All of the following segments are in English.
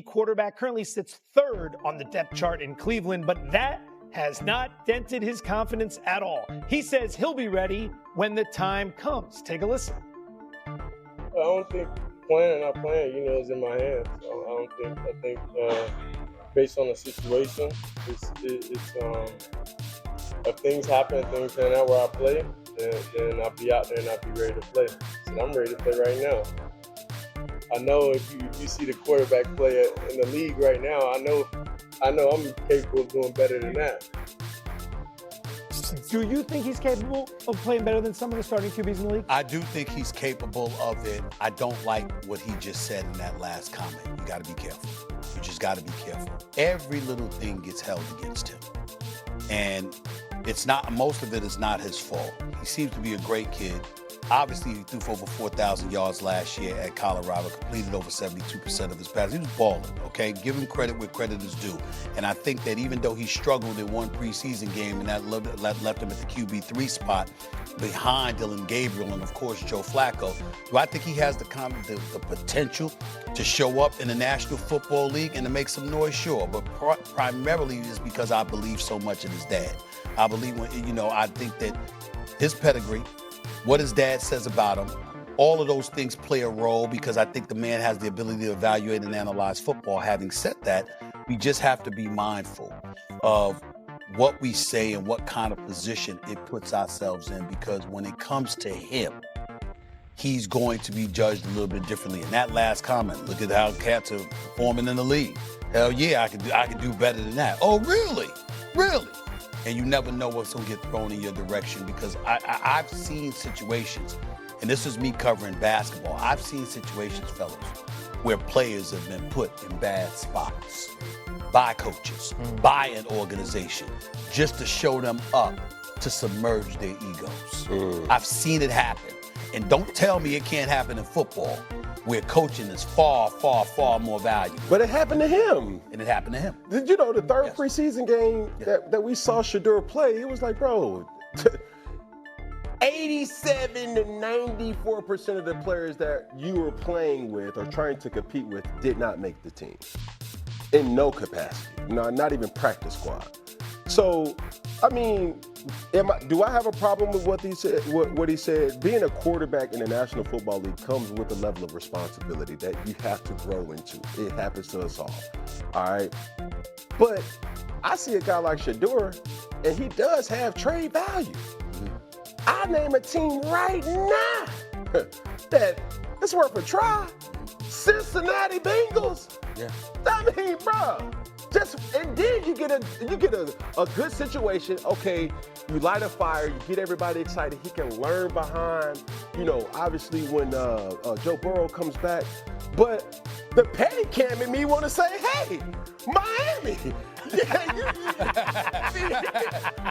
quarterback, currently sits third on the depth chart in Cleveland, but that has not dented his confidence at all. He says he'll be ready when the time comes. Take a listen. I don't think playing or not playing, is in my hands. I think based on the situation, it's if things happen, things turn out where I play, then I'll be out there and I'll be ready to play. So I'm ready to play right now. I know if you see the quarterback play in the league right now, I know I'm capable of doing better than that. Do you think he's capable of playing better than some of the starting QBs in the league? I do think he's capable of it. I don't like what he just said in that last comment. You got to be careful. You just got to be careful. Every little thing gets held against him. And most of it is not his fault. He seems to be a great kid. Obviously, he threw for over 4,000 yards last year at Colorado, completed over 72% of his passes. He was balling, okay? Give him credit where credit is due. And I think that even though he struggled in one preseason game and that left him at the QB3 spot behind Dylan Gabriel and, of course, Joe Flacco, do I think he has the potential to show up in the National Football League and to make some noise? Sure, but primarily is because I believe so much in his dad. I believe, I think that his pedigree, what his dad says about him, all of those things play a role because I think the man has the ability to evaluate and analyze football. Having said that, we just have to be mindful of what we say and what kind of position it puts ourselves in, because when it comes to him, he's going to be judged a little bit differently. And that last comment, look at how cats are performing in the league. Hell yeah, I could do better than that. Oh, really? Really? And you never know what's going to get thrown in your direction, because I've seen situations, and this is me covering basketball, I've seen situations, fellas, where players have been put in bad spots by coaches, by an organization, just to show them up to submerge their egos. I've seen it happen. And don't tell me it can't happen in football, where coaching is far, far, far more valuable. But it happened to him. And it happened to him. Did you know the third preseason game that we saw Shedeur play, it was like, bro, 87 to 94% of the players that you were playing with or trying to compete with did not make the team. In no capacity. Not even practice squad. So, I mean, do I have a problem with what he said? What he said? Being a quarterback in the National Football League comes with a level of responsibility that you have to grow into. It happens to us all right? But I see a guy like Shedeur, and he does have trade value. I name a team right now that it's worth a try. Cincinnati Bengals. Yeah. I mean, bro. And then you get a good situation. Okay, you light a fire, you get everybody excited. He can learn behind, obviously when Joe Burrow comes back. But the petty cam in me want to say, hey, Miami.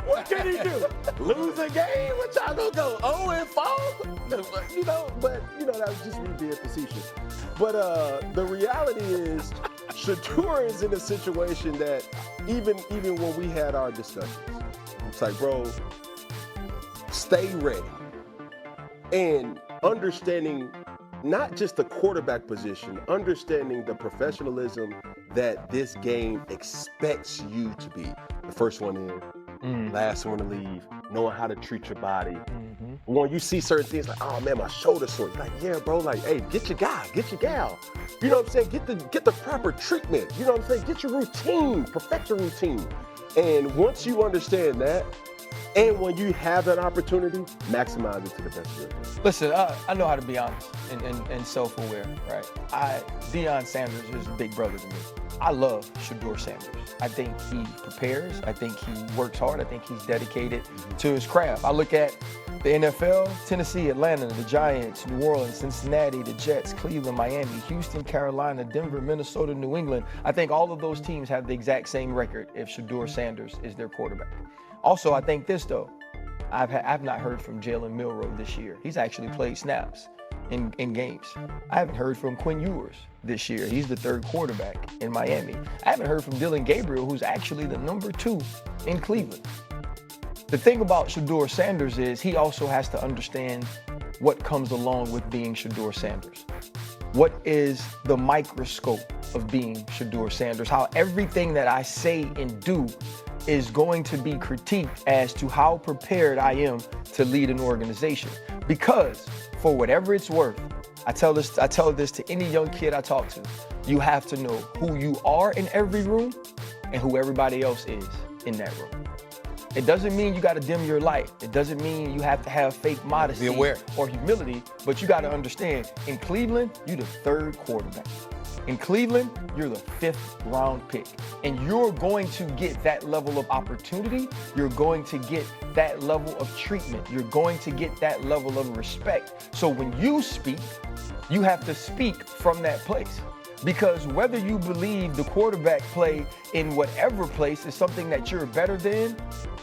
What can he do? Lose a game? What y'all gonna go 0-4? But that was just me being facetious. But the reality is, Shedeur is in a situation that even when we had our discussions, it's like, bro, stay ready. And understanding not just the quarterback position, understanding the professionalism that this game expects you to be. The first one in, last one to leave, knowing how to treat your body. When you see certain things like, oh man, my shoulder's sore, you're like, yeah, bro, like, hey, get your guy, get your gal. You know what I'm saying? Get the proper treatment. You know what I'm saying? Get your routine, perfect your routine. And once you understand that, and when you have that opportunity, maximize it to the best of your ability. Listen, I know how to be honest and self-aware, right? Deion Sanders is big brother to me. I love Shedeur Sanders. I think he prepares. I think he works hard. I think he's dedicated to his craft. I look at the NFL, Tennessee, Atlanta, the Giants, New Orleans, Cincinnati, the Jets, Cleveland, Miami, Houston, Carolina, Denver, Minnesota, New England. I think all of those teams have the exact same record if Shedeur Sanders is their quarterback. Also, I think this, though. I've not heard from Jalen Milroe this year. He's actually played snaps in games. I haven't heard from Quinn Ewers this year. He's the third quarterback in Miami. I haven't heard from Dylan Gabriel, who's actually the number 2 in Cleveland. The thing about Shedeur Sanders is he also has to understand what comes along with being Shedeur Sanders. What is the microscope of being Shedeur Sanders, how everything that I say and do is going to be critiqued as to how prepared I am to lead an organization. Because for whatever it's worth, I tell this to any young kid I talk to, you have to know who you are in every room and who everybody else is in that room. It doesn't mean you got to dim your light. It doesn't mean you have to have fake modesty or humility, but you got to understand, in Cleveland, you're the 3rd quarterback. In Cleveland, you're the 5th round pick. And you're going to get that level of opportunity. You're going to get that level of treatment. You're going to get that level of respect. So when you speak, you have to speak from that place. Because whether you believe the quarterback play in whatever place is something that you're better than,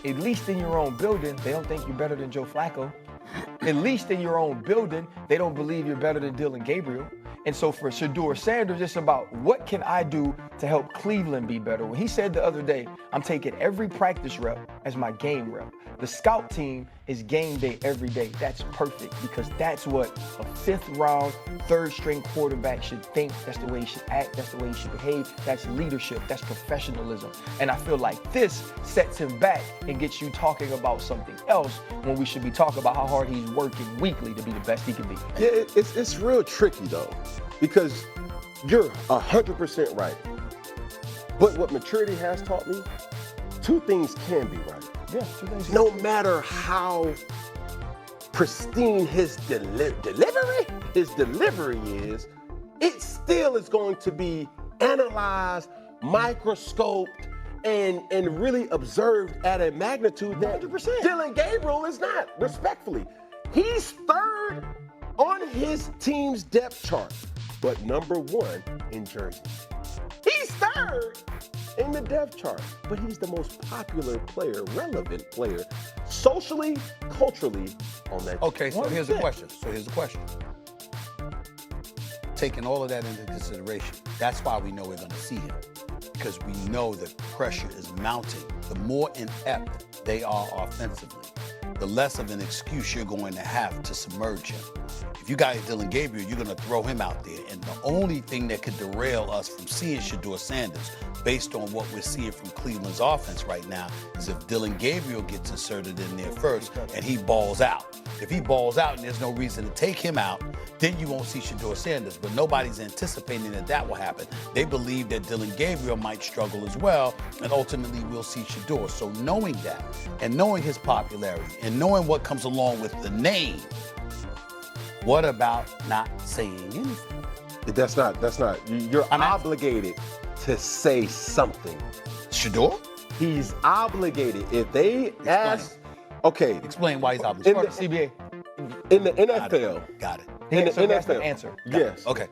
at least in your own building, they don't think you're better than Joe Flacco. At least in your own building, they don't believe you're better than Dylan Gabriel. And so for Shedeur Sanders, it's about what can I do to help Cleveland be better? When he said the other day, I'm taking every practice rep as my game rep. The scout team is game day every day. That's perfect because that's what a 5th round, 3rd string quarterback should think. That's the way he should act. That's the way he should behave. That's leadership. That's professionalism. And I feel like this sets him back and gets you talking about something else when we should be talking about how hard he's working weekly to be the best he can be. Yeah, it's real tricky though, because you're 100% right. But what maturity has taught me, 2 things can be right. Yeah, 2 things. No matter how pristine his delivery is, it still is going to be analyzed, microscoped, and really observed at a magnitude that 100%. Dylan Gabriel is not, respectfully. He's 3rd on his team's depth chart, but number 1 in jerseys. He's 3rd in the depth chart, but he's the most popular player, relevant player, socially, culturally on that. Okay, so here's the question. Taking all of that into consideration, that's why we know we're going to see him, because we know that pressure is mounting. The more inept they are offensively, the less of an excuse you're going to have to submerge him. If you got Dylan Gabriel, you're going to throw him out there. And the only thing that could derail us from seeing Shedeur Sanders, based on what we're seeing from Cleveland's offense right now, is if Dylan Gabriel gets inserted in there first and he balls out. If he balls out and there's no reason to take him out, then you won't see Shedeur Sanders. But nobody's anticipating that will happen. They believe that Dylan Gabriel might struggle as well, and ultimately we'll see Shedeur. So knowing that, and knowing his popularity, and knowing what comes along with the name, what about not saying anything? That's not. You're obligated to say something. Shedeur? He's obligated. If they ask, okay. Explain why he's obligated. CBA. In the NFL. Got it. In the So that's the NFL. answer. Yes. Okay.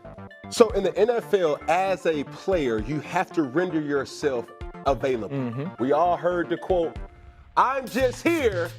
So in the NFL, as a player, you have to render yourself available. We all heard the quote, "I'm just here